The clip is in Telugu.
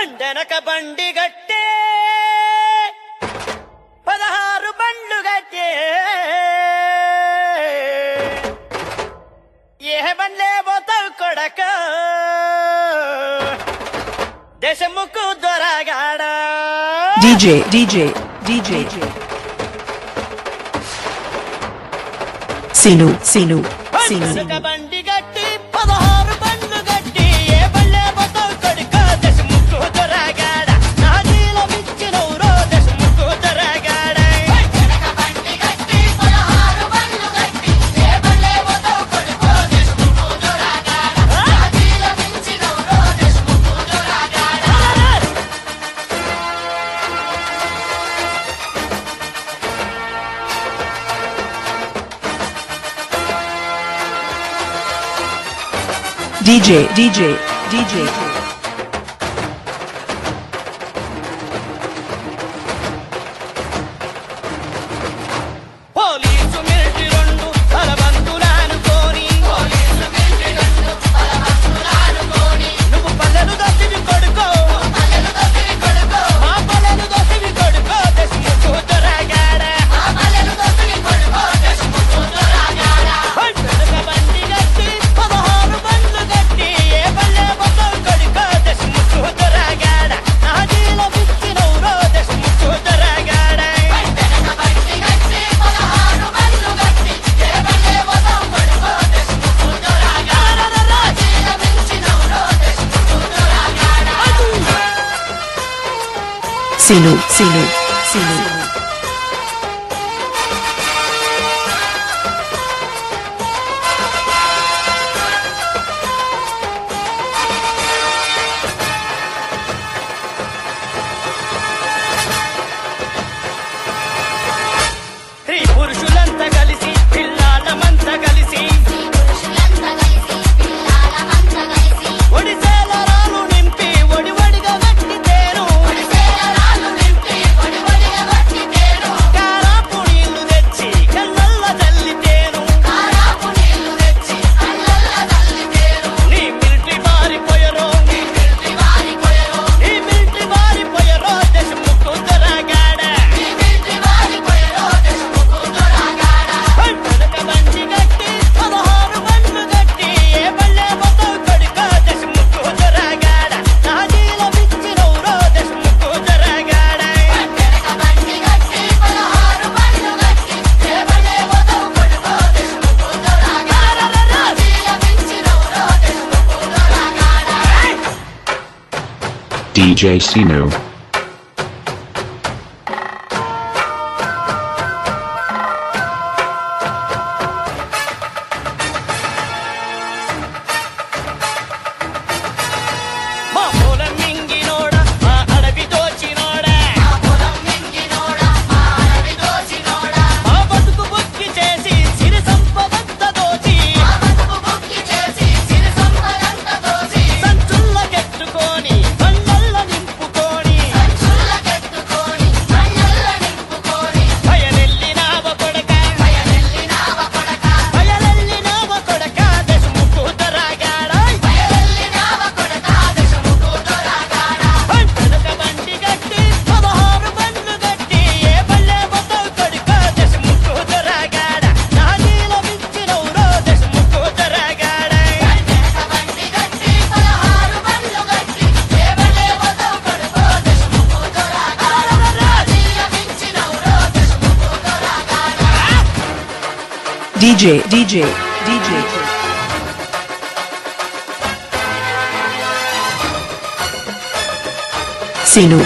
బండెనక బండి గట్టే 16 బండ్లు గట్టే ఏ బండ్లే పోతావు కొడక దేశముకు దొరగాడ DJ Sinu బండెనక బండి గట్టి 16 బండ్లు గట్టి ఏ బండ్లే పోతావు కొడక దేశముకు దొరగాడ నా నీల విచ్చినవురో దేశముకు దొరగాడ బండెనక బండి గట్టి 16 బండ్లు గట్టి ఏ బండ్లే పోతావు కొడక దేశముకు దొరగాడ నా నీల విచ్చినవురో దేశముకు దొరగాడ DJ పోలీసు మిలిటరీ రెండు బలవంతులానుకోని నువ్వు పల్లెలు దొసివి కొడుకో మా పల్లెలు దొసివి కొడుకో దేశముకు దొరగాడ బండెనక బండి గట్టి 16 బండ్లు గట్టి ఏ బల్లే పోతావు కొడుకో దేశముకు దొరగాడ నా జీల విచ్చినవురో దేశముకు దొరగాడ బండెనక బండి గట్టి 16 బండ్లు గట్టి ఏ బల్లే పోతావు కొడుకో దేశముకు దొరగాడ నా జీల విచ్చినవురో దేశముకు దొరగాడ Sinu స్త్రీ పురుషులంతా కలిసి పిల్లాళ్ళమంతా కలిసి ఒడిసేల రాళ్ళు నింపి ఒడివడిగా గట్టితేను కారాపు నీళ్లు తెచ్చి కళ్ళల్ల చల్లితేను నీ మిలిటరీ మారిపోయరో దేశముకు దొరగాడ బండెనక బండి గట్టి 16 బండ్లు గట్టి ఏ బల్లే పోతావు కొడుకో దేశముకు దొరగాడ నా జీల విచ్చినవురో దేశముకు దొరగాడ బండెనక బండి గట్టి 16 బండ్లు గట్టి ఏ బల్లే పోతావు కొడుకో దేశముకు దొరగాడ నా జీల విచ్చినవురో దేశముకు దొరగాడ DJ Sinu. మా పొలం మింగినోడ మా అడవి దోచినోడ మా బతుకు బుక్కి చేసి సిరి సంపదంత దోచి సంచుల్లకెత్తుకొని కళ్ళల్ల నింపుకొని బయలెల్లినావ కొడక దేశముకు దొరగాడ బండెనక బండి గట్టి 16 బండ్లు గట్టి ఏ బల్లే పోతావు కొడుకో దేశముకు దొరగాడ నా నీల విచ్చినవురో దేశముకు దొరగాడ బండెనక బండి గట్టి 16 బండ్లు గట్టి ఏ బల్లే పోతావు కొడుకో దేశముకు దొరగాడ నా నీల విచ్చినవురో దేశముకు దొరగాడ DJ Sinu